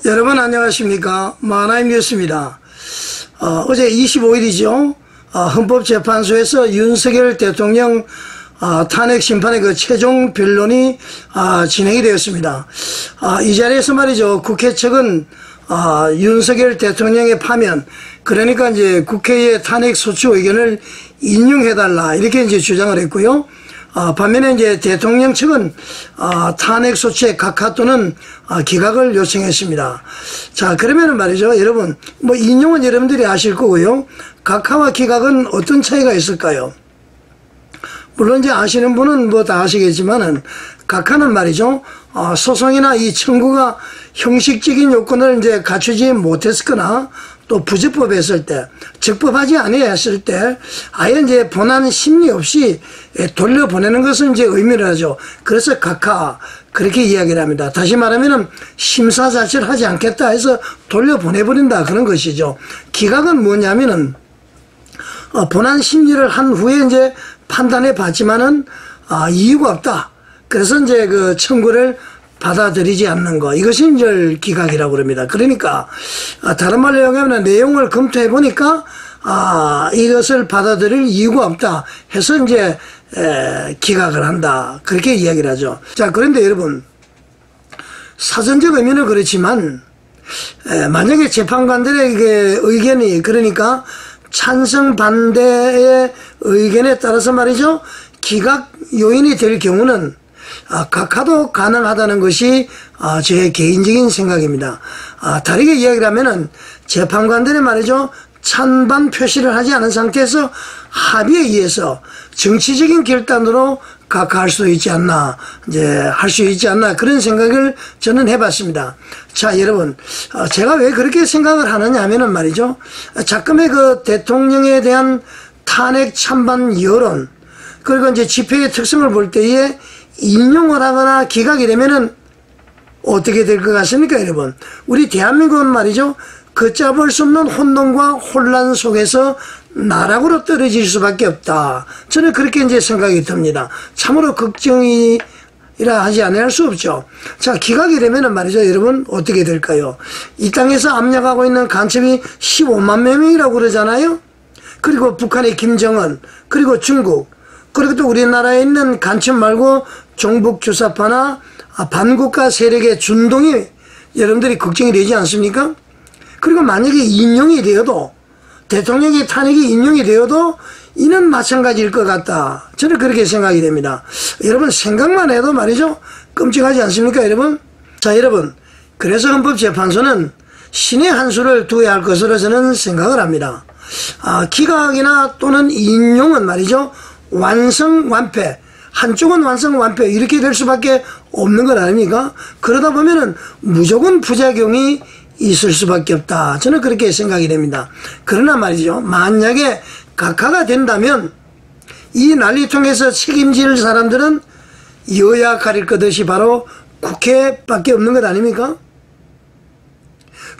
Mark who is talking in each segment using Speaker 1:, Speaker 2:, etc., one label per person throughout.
Speaker 1: 여러분 안녕하십니까. 마하나임 뉴스입니다. 어제 25일이죠. 헌법재판소에서 윤석열 대통령 탄핵 심판의 그 최종 변론이 진행이 되었습니다. 이 자리에서 말이죠. 국회 측은 윤석열 대통령의 파면, 그러니까 이제 국회의 탄핵 소추 의견을 인용해달라 이렇게 이제 주장을 했고요. 반면에 이제 대통령 측은 탄핵 소추의 각하 또는 기각을 요청했습니다. 자, 그러면은 말이죠. 여러분, 뭐 인용은 여러분들이 아실 거고요. 각하와 기각은 어떤 차이가 있을까요? 물론 이제 아시는 분은 뭐 다 아시겠지만은, 각하는 말이죠. 소송이나 이 청구가 형식적인 요건을 이제 갖추지 못했거나 또 부적법에 했을 때, 적법하지 아니했을 했을 때, 아예 이제 본안 심리 없이 돌려보내는 것을 이제 의미를 하죠. 그래서 각하, 그렇게 이야기를 합니다. 다시 말하면은 심사 자체를 하지 않겠다 해서 돌려보내버린다. 그런 것이죠. 기각은 뭐냐면은, 본안 심리를 한 후에 이제 판단해 봤지만은, 이유가 없다. 그래서 이제 그 청구를 받아들이지 않는 거, 이것이 이제 기각이라고 그럽니다. 그러니까 다른 말로 얘기하면 내용을 검토해 보니까 이것을 받아들일 이유가 없다 해서 이제 기각을 한다, 그렇게 이야기를 하죠. 자, 그런데 여러분, 사전적 의미는 그렇지만 만약에 재판관들의 의견이, 그러니까 찬성 반대의 의견에 따라서 말이죠, 기각 요인이 될 경우는 각하도 가능하다는 것이 제 개인적인 생각입니다. 다르게 이야기를 하면은 재판관들이 말이죠, 찬반 표시를 하지 않은 상태에서 합의에 의해서 정치적인 결단으로 각하할 수 있지 않나, 이제 할 수 있지 않나, 그런 생각을 저는 해봤습니다. 자, 여러분, 제가 왜 그렇게 생각을 하느냐 하면은 말이죠, 자금의 그 대통령에 대한 탄핵 찬반 여론, 그리고 이제 집회의 특성을 볼 때에 인용을 하거나 기각이 되면은 어떻게 될 것 같습니까, 여러분? 우리 대한민국은 말이죠, 걷잡을 수 없는 혼돈과 혼란 속에서 나락으로 떨어질 수밖에 없다. 저는 그렇게 이제 생각이 듭니다. 참으로 걱정이라 하지 않을 수 없죠. 자, 기각이 되면은 말이죠, 여러분, 어떻게 될까요? 이 땅에서 압력하고 있는 간첩이 15만 명이라고 그러잖아요? 그리고 북한의 김정은, 그리고 중국, 그리고 또 우리나라에 있는 간첩 말고 종북 주사파나 반국가 세력의 준동이 여러분들이 걱정이 되지 않습니까? 그리고 만약에 인용이 되어도, 대통령의 탄핵이 인용이 되어도 이는 마찬가지일 것 같다. 저는 그렇게 생각이 됩니다. 여러분, 생각만 해도 말이죠, 끔찍하지 않습니까, 여러분? 자, 여러분, 그래서 헌법재판소는 신의 한 수를 두어야 할 것으로 저는 생각을 합니다. 기각이나 또는 인용은 말이죠, 완성, 완패, 한쪽은 완성, 완패, 이렇게 될 수밖에 없는 것 아닙니까? 그러다 보면은 무조건 부작용이 있을 수밖에 없다. 저는 그렇게 생각이 됩니다. 그러나 말이죠, 만약에 각하가 된다면 이 난리통에서 책임질 사람들은 여야 가릴 것 없이 바로 국회밖에 없는 것 아닙니까?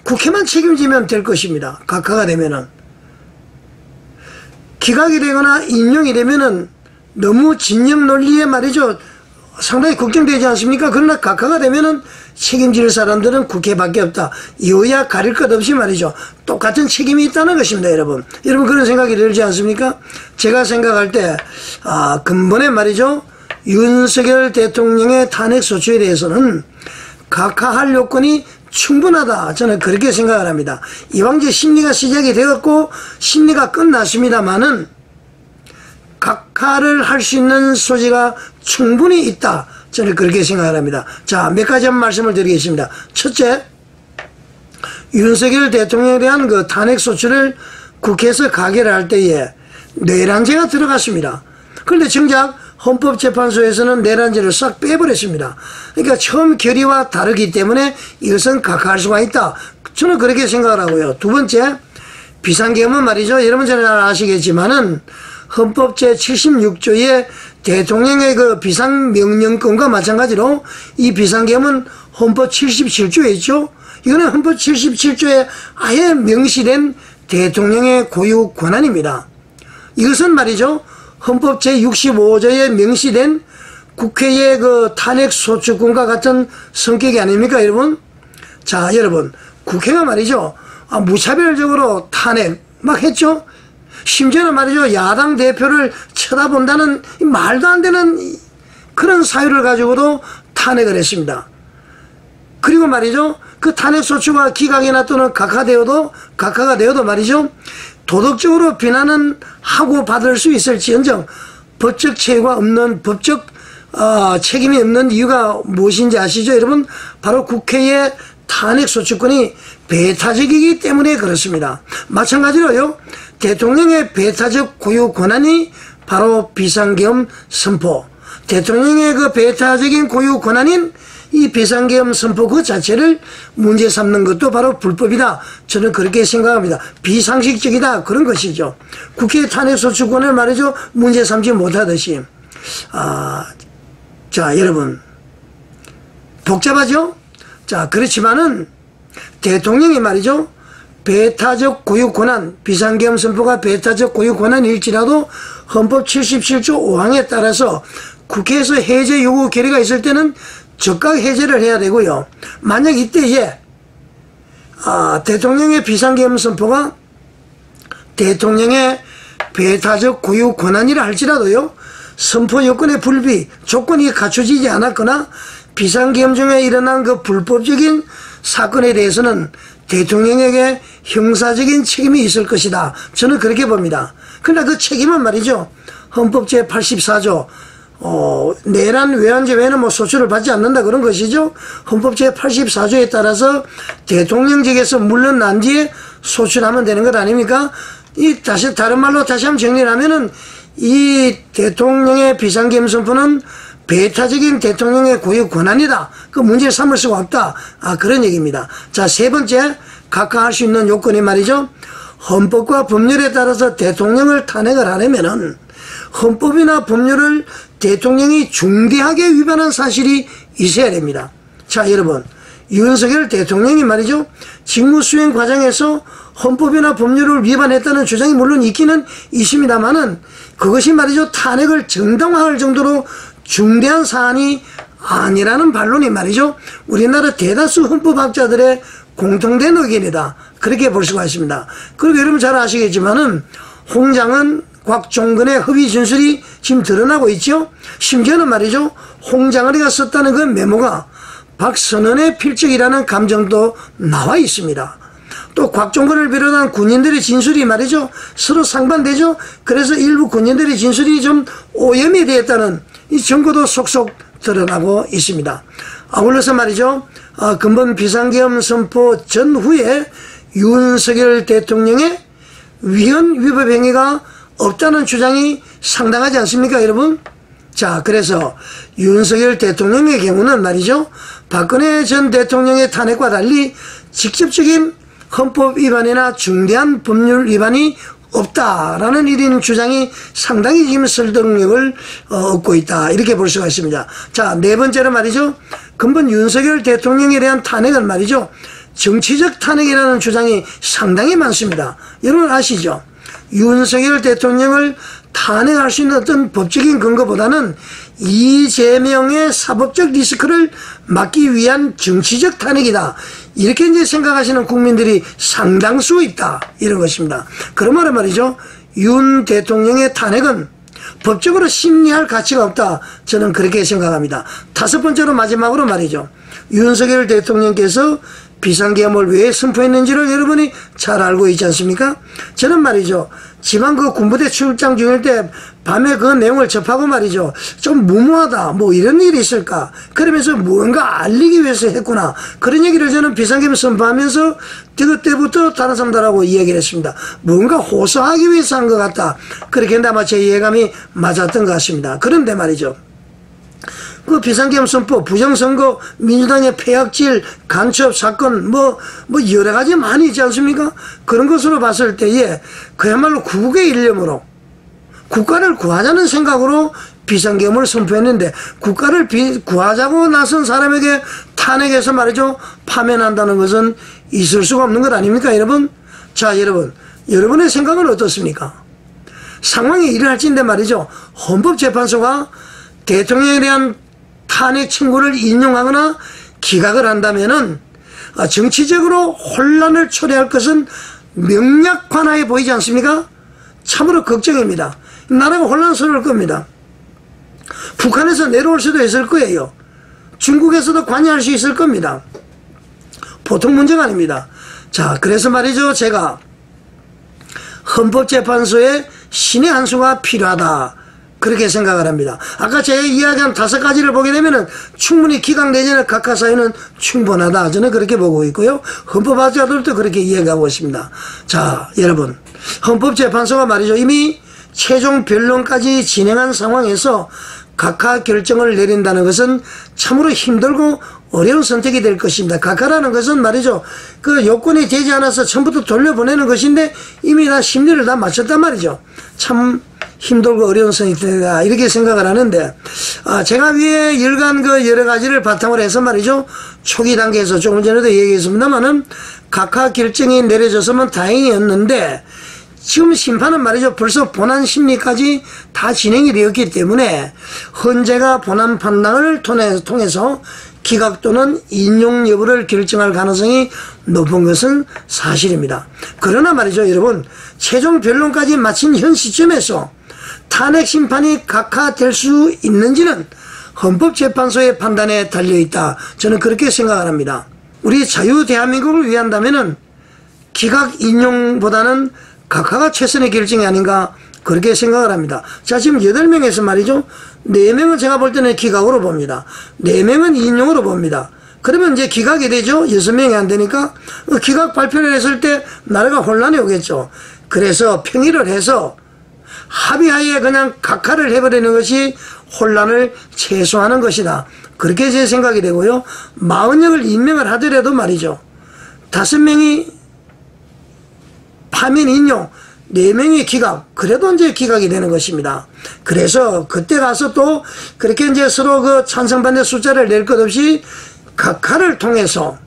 Speaker 1: 국회만 책임지면 될 것입니다. 각하가 되면은. 기각이 되거나 인용이 되면은 너무 진영 논리에 말이죠, 상당히 걱정되지 않습니까? 그러나 각하가 되면은 책임질 사람들은 국회밖에 없다. 여야 가릴 것 없이 말이죠, 똑같은 책임이 있다는 것입니다, 여러분. 여러분, 그런 생각이 들지 않습니까? 제가 생각할 때 근본에 말이죠, 윤석열 대통령의 탄핵 소추에 대해서는 각하할 요건이 충분하다. 저는 그렇게 생각을 합니다. 이왕 이제 심리가 시작이 되었고 심리가 끝났습니다만은 각하를 할 수 있는 소지가 충분히 있다. 저는 그렇게 생각을 합니다. 자, 몇 가지 말씀을 드리겠습니다. 첫째, 윤석열 대통령에 대한 그 탄핵 소추를 국회에서 가결을 할 때에 내란죄가 들어갔습니다. 그런데 정작 헌법재판소에서는 내란죄를 싹 빼버렸습니다. 그러니까 처음 결의와 다르기 때문에 이것은 각하할 수가 있다. 저는 그렇게 생각을 하고요. 두 번째, 비상계엄은 말이죠, 여러분 잘 아시겠지만은 헌법 제76조의 대통령의 그 비상명령권과 마찬가지로 이 비상계엄은 헌법 77조에 있죠. 이거는 헌법 77조에 아예 명시된 대통령의 고유 권한입니다. 이것은 말이죠, 헌법 제65조에 명시된 국회의 그 탄핵 소추권과 같은 성격이 아닙니까, 여러분? 자, 여러분, 국회가 말이죠. 무차별적으로 탄핵 막 했죠. 심지어는 말이죠. 야당 대표를 쳐다본다는 말도 안 되는 그런 사유를 가지고도 탄핵을 했습니다. 그리고 말이죠. 그 탄핵 소추가 기각이나 또는 각하가 되어도 말이죠. 도덕적으로 비난은 하고 받을 수 있을지언정 법적 체계가 없는 법적 책임이 없는 이유가 무엇인지 아시죠? 여러분, 바로 국회의 탄핵 소추권이 배타적이기 때문에 그렇습니다. 마찬가지로요. 대통령의 배타적 고유 권한이 바로 비상계엄 선포. 대통령의 그 배타적인 고유 권한인 이 비상계엄 선포 그 자체를 문제 삼는 것도 바로 불법이다. 저는 그렇게 생각합니다. 비상식적이다. 그런 것이죠. 국회 탄핵소추권을 말이죠. 문제 삼지 못하듯이. 자, 여러분. 복잡하죠? 자, 그렇지만은 대통령이 말이죠. 배타적 고유 권한, 비상계엄 선포가 배타적 고유 권한일지라도 헌법 77조 5항에 따라서 국회에서 해제 요구 결의가 있을 때는 즉각 해제를 해야 되고요. 만약 이때에 대통령의 비상계엄 선포가 대통령의 배타적 고유 권한이라 할지라도요. 선포 요건의 불비, 조건이 갖춰지지 않았거나 비상계엄 중에 일어난 그 불법적인 사건에 대해서는 대통령에게 형사적인 책임이 있을 것이다. 저는 그렇게 봅니다. 그러나 그 책임은 말이죠. 헌법 제84조 내란 외환죄 외에는 뭐 소추를 받지 않는다 그런 것이죠. 헌법 제84조에 따라서 대통령직에서 물러난 뒤에 소추하면 되는 것 아닙니까? 다른 말로 다시 한번 정리를 하면은 이 대통령의 비상계엄 선포는 배타적인 대통령의 고유 권한이다. 그 문제를 삼을 수가 없다. 그런 얘기입니다. 자, 세 번째, 각하할 수 있는 요건이 말이죠. 헌법과 법률에 따라서 대통령을 탄핵을 하려면은 헌법이나 법률을 대통령이 중대하게 위반한 사실이 있어야 됩니다. 자, 여러분, 윤석열 대통령이 말이죠. 직무수행 과정에서 헌법이나 법률을 위반했다는 주장이 물론 있기는 있습니다만은 그것이 말이죠. 탄핵을 정당화할 정도로 중대한 사안이 아니라는 반론이 말이죠. 우리나라 대다수 헌법학자들의 공통된 의견이다. 그렇게 볼 수가 있습니다. 그리고 여러분 잘 아시겠지만은 홍장은 곽종근의 허위 진술이 지금 드러나고 있죠. 심지어는 말이죠. 홍장은이가 썼다는 그 메모가 박선원의 필적이라는 감정도 나와 있습니다. 또 곽종근을 비롯한 군인들의 진술이 말이죠. 서로 상반되죠. 그래서 일부 군인들의 진술이 좀 오염이 되었다는 이 증거도 속속 드러나고 있습니다. 아울러서 말이죠. 근본 비상계엄 선포 전후에 윤석열 대통령의 위헌 위법 행위가 없다는 주장이 상당하지 않습니까, 여러분? 자, 그래서 윤석열 대통령의 경우는 말이죠. 박근혜 전 대통령의 탄핵과 달리 직접적인 헌법 위반이나 중대한 법률 위반이 없다라는 이런 주장이 상당히 지금 설득력을 얻고 있다. 이렇게 볼 수가 있습니다. 자, 네 번째로 말이죠. 근본 윤석열 대통령에 대한 탄핵은 말이죠. 정치적 탄핵이라는 주장이 상당히 많습니다. 여러분 아시죠? 윤석열 대통령을 탄핵할 수 있는 어떤 법적인 근거보다는 이재명의 사법적 리스크를 막기 위한 정치적 탄핵이다. 이렇게 이제 생각하시는 국민들이 상당수 있다. 이런 것입니다. 그러므로 말이죠. 윤 대통령의 탄핵은 법적으로 심리할 가치가 없다. 저는 그렇게 생각합니다. 다섯 번째로 마지막으로 말이죠. 윤석열 대통령께서 비상계엄을 왜 선포했는지를 여러분이 잘 알고 있지 않습니까? 저는 말이죠. 지방 그 군부대 출장 중일 때 밤에 그 내용을 접하고 말이죠. 좀 무모하다. 뭐 이런 일이 있을까? 그러면서 뭔가 알리기 위해서 했구나. 그런 얘기를 저는 비상계엄 선포하면서 그때부터 다른 사람들하고 이야기를 했습니다. 뭔가 호소하기 위해서 한 것 같다. 그렇게 했는데 아마 제 이해감이 맞았던 것 같습니다. 그런데 말이죠. 그 비상계엄 선포, 부정선거, 민주당의 폐악질, 간첩 사건, 뭐 여러 가지 많이 있지 않습니까? 그런 것으로 봤을 때에 그야말로 국의 일념으로 국가를 구하자는 생각으로 비상계엄을 선포했는데 국가를 구하자고 나선 사람에게 탄핵해서 말이죠. 파면한다는 것은 있을 수가 없는 것 아닙니까, 여러분? 자, 여러분의 생각은 어떻습니까? 상황이 일어날지인데 말이죠. 헌법재판소가 대통령에 대한 탄핵 청구를 인용하거나 기각을 한다면은 정치적으로 혼란을 초래할 것은 명약관하에 보이지 않습니까? 참으로 걱정입니다. 나라가 혼란스러울 겁니다. 북한에서 내려올 수도 있을 거예요. 중국에서도 관여할 수 있을 겁니다. 보통 문제가 아닙니다. 자, 그래서 말이죠. 제가 헌법재판소에 신의 한 수가 필요하다. 그렇게 생각을 합니다. 아까 제가 이야기한 5가지를 보게 되면은 충분히 기각 내지는 각하 사유는 충분하다. 저는 그렇게 보고 있고요. 헌법학자들도 그렇게 이야기하고 있습니다. 자, 여러분. 헌법재판소가 말이죠. 이미 최종 변론까지 진행한 상황에서 각하 결정을 내린다는 것은 참으로 힘들고 어려운 선택이 될 것입니다. 각하라는 것은 말이죠. 그 요건이 되지 않아서 처음부터 돌려보내는 것인데 이미 다 심리를 다 마쳤단 말이죠. 참 힘들고 어려운 선택이다. 이렇게 생각을 하는데, 제가 위에 열간 그 여러 가지를 바탕으로 해서 말이죠. 초기 단계에서 조금 전에도 얘기했습니다만은 각하 결정이 내려졌으면 다행이었는데 지금 심판은 말이죠. 벌써 본안 심리까지 다 진행이 되었기 때문에 헌재가 본안 판단을 통해서 기각 또는 인용 여부를 결정할 가능성이 높은 것은 사실입니다. 그러나 말이죠. 여러분, 최종 변론까지 마친 현 시점에서 탄핵 심판이 각하될 수 있는지는 헌법재판소의 판단에 달려있다. 저는 그렇게 생각을 합니다. 우리 자유 대한민국을 위한다면은 기각 인용보다는 각하가 최선의 결정이 아닌가 그렇게 생각을 합니다. 자, 지금 8명에서 말이죠. 4명은 제가 볼 때는 기각으로 봅니다. 4명은 인용으로 봅니다. 그러면 이제 기각이 되죠. 6명이 안 되니까 기각 발표를 했을 때 나라가 혼란이 오겠죠. 그래서 평의를 해서 합의하에 그냥 각하를 해버리는 것이 혼란을 최소화하는 것이다. 그렇게 제 생각이 되고요. 40명을 임명을 하더라도 말이죠. 5명이 파면 인용, 4명이 기각, 그래도 이제 기각이 되는 것입니다. 그래서 그때 가서 또 그렇게 이제 서로 그 찬성 반대 숫자를 낼 것 없이 각하를 통해서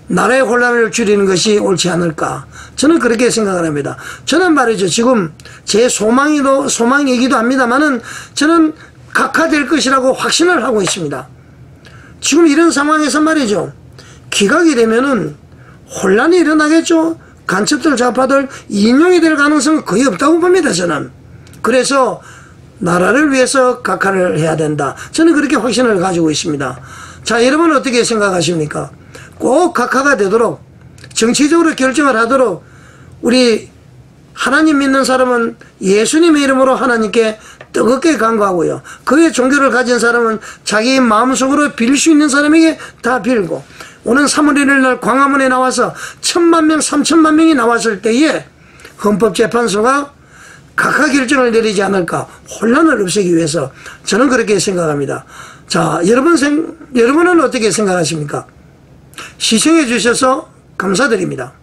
Speaker 1: 나라의 혼란을 줄이는 것이 옳지 않을까. 저는 그렇게 생각을 합니다. 저는 말이죠. 지금 제 소망이기도 합니다만은 저는 각하될 것이라고 확신을 하고 있습니다. 지금 이런 상황에서 말이죠. 기각이 되면은 혼란이 일어나겠죠. 간첩들, 좌파들 인용이 될 가능성은 거의 없다고 봅니다. 저는. 그래서 나라를 위해서 각하를 해야 된다. 저는 그렇게 확신을 가지고 있습니다. 자, 여러분은 어떻게 생각하십니까? 꼭 각하가 되도록 정치적으로 결정을 하도록 우리 하나님 믿는 사람은 예수님의 이름으로 하나님께 뜨겁게 간구하고요. 그의 종교를 가진 사람은 자기 마음속으로 빌 수 있는 사람에게 다 빌고, 오는 3월 1일 날 광화문에 나와서 1000만 명, 3000만 명이 나왔을 때에 헌법재판소가 각하 결정을 내리지 않을까, 혼란을 없애기 위해서. 저는 그렇게 생각합니다. 자, 여러분은 어떻게 생각하십니까? 시청해 주셔서 감사드립니다.